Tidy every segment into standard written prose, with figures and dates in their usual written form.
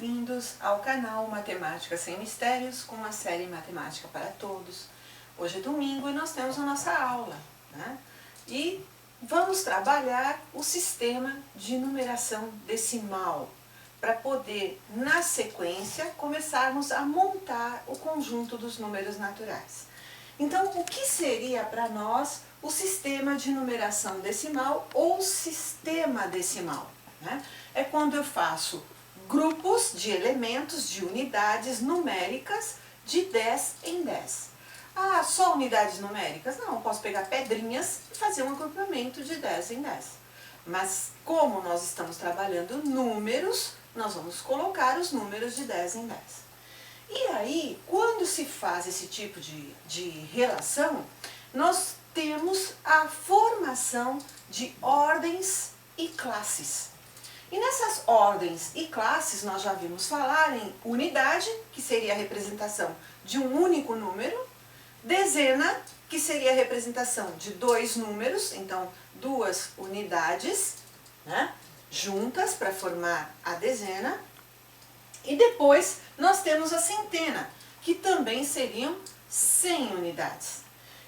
bem-vindos ao canal Matemática Sem Mistérios com a série Matemática para Todos. Hoje é domingo e nós temos a nossa aula, né? E vamos trabalhar o sistema de numeração decimal para poder, na sequência, começarmos a montar o conjunto dos números naturais. Então, o que seria para nós o sistema de numeração decimal ou sistema decimal, né? É quando eu faço grupos de elementos, de unidades numéricas de 10 em 10. Ah, só unidades numéricas? Não, eu posso pegar pedrinhas e fazer um agrupamento de 10 em 10. Mas como nós estamos trabalhando números, nós vamos colocar os números de 10 em 10. E aí, quando se faz esse tipo de relação, nós temos a formação de ordens e classes. E nessas ordens e classes nós já vimos falar em unidade, que seria a representação de um único número, dezena, que seria a representação de dois números, então duas unidades, né, juntas para formar a dezena, e depois nós temos a centena, que também seriam 100 unidades.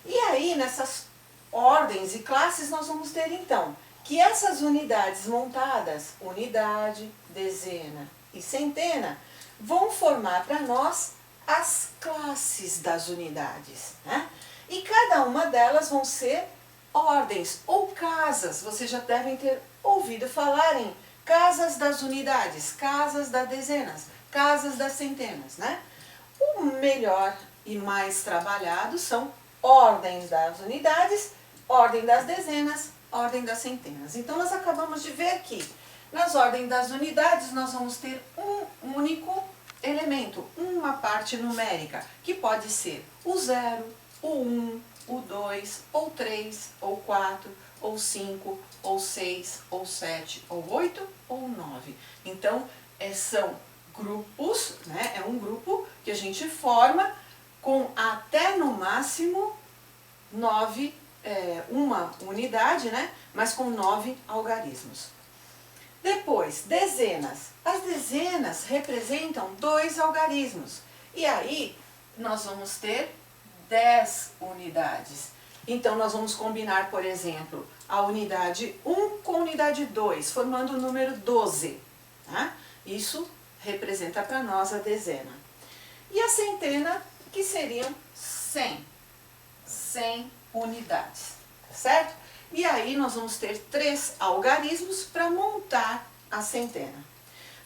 E aí nessas ordens e classes nós vamos ter então que essas unidades montadas, unidade, dezena e centena, vão formar para nós as classes das unidades, né? E cada uma delas vão ser ordens ou casas. Vocês já devem ter ouvido falar em casas das unidades, casas das dezenas, casas das centenas, né? O melhor e mais trabalhado são ordens das unidades, ordem das dezenas, ordem das centenas. Então, nós acabamos de ver aqui, nas ordens das unidades, nós vamos ter um único elemento, uma parte numérica, que pode ser o 0, o 1, o 2, ou 3, ou 4, ou 5, ou 6, ou 7, ou 8, ou 9. Então, são grupos, né? É um grupo que a gente forma com até no máximo 9, uma unidade, né? Mas com 9 algarismos. Depois, dezenas. As dezenas representam 2 algarismos. E aí, nós vamos ter 10 unidades. Então, nós vamos combinar, por exemplo, a unidade 1 com a unidade 2, formando o número 12. Tá? Isso representa para nós a dezena. E a centena, que seriam 100. 100 unidades, certo? E aí nós vamos ter 3 algarismos para montar a centena.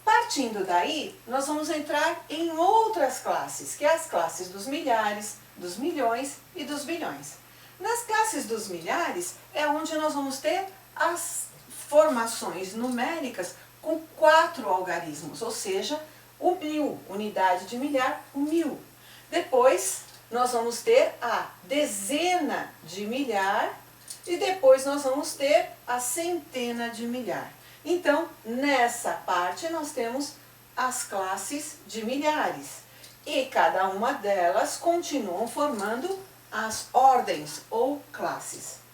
Partindo daí, nós vamos entrar em outras classes, que é as classes dos milhares, dos milhões e dos bilhões. Nas classes dos milhares é onde nós vamos ter as formações numéricas com 4 algarismos, ou seja, o 1000, unidade de milhar, o 1000. Depois, nós vamos ter a dezena de milhar e depois nós vamos ter a centena de milhar. Então, nessa parte nós temos as classes de milhares e cada uma delas continuam formando as ordens ou classes.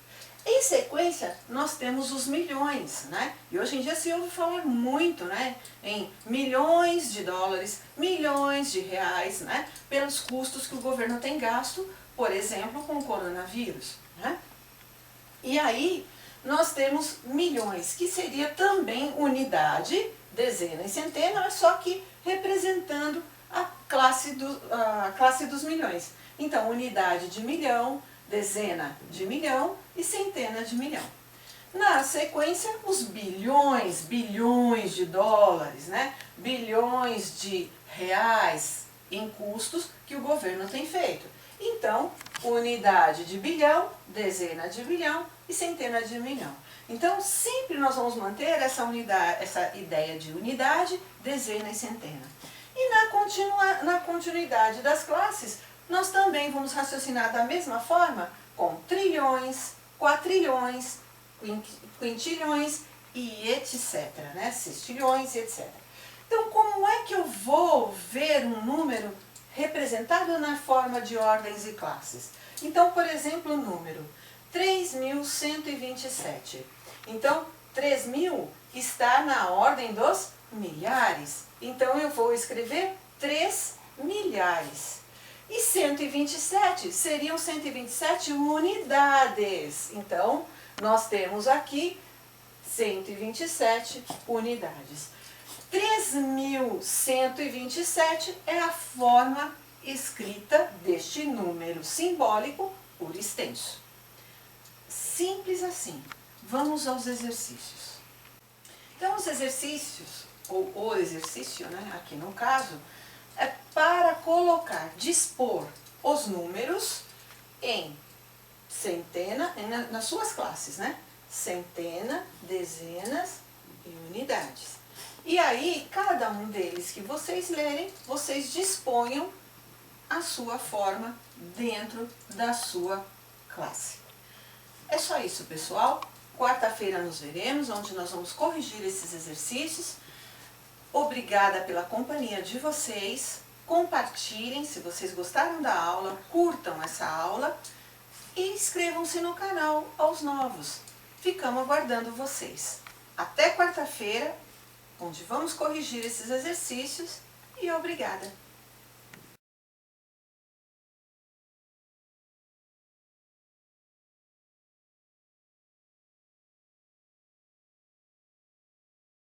Em sequência, nós temos os milhões, né? E hoje em dia se ouve falar muito, né? Em milhões de dólares, milhões de reais, né? Pelos custos que o governo tem gasto, por exemplo, com o coronavírus, né? E aí, nós temos milhões, que seria também unidade, dezena e centena, só que representando a classe dos milhões. Então, unidade de milhão, dezena de milhão e centena de milhão. Na sequência, os bilhões, bilhões de dólares, né? Bilhões de reais em custos que o governo tem feito. Então, unidade de bilhão, dezena de bilhão e centena de milhão. Então, sempre nós vamos manter essa ideia de unidade, dezena e centena. E na continuidade das classes, nós também vamos raciocinar da mesma forma com trilhões, quatrilhões, quintilhões e etc, né? Sextilhões e etc. Então, como é que eu vou ver um número representado na forma de ordens e classes? Então, por exemplo, o número 3.127. Então, 3.000 está na ordem dos milhares. Então, eu vou escrever 3 milhares. E 127 seriam 127 unidades. Então, nós temos aqui 127 unidades. 3.127 é a forma escrita deste número simbólico por extenso. Simples assim. Vamos aos exercícios. Então, os exercícios, ou o exercício, né, aqui no caso, é para colocar, dispor os números em centena, nas suas classes, né? Centena, dezenas e unidades. E aí, cada um deles que vocês lerem, vocês disponham a sua forma dentro da sua classe. É só isso, pessoal. Quarta-feira nos veremos, onde nós vamos corrigir esses exercícios. Obrigada pela companhia de vocês. Compartilhem se vocês gostaram da aula, curtam essa aula e inscrevam-se no canal aos novos. Ficamos aguardando vocês. Até quarta-feira, onde vamos corrigir esses exercícios, e obrigada!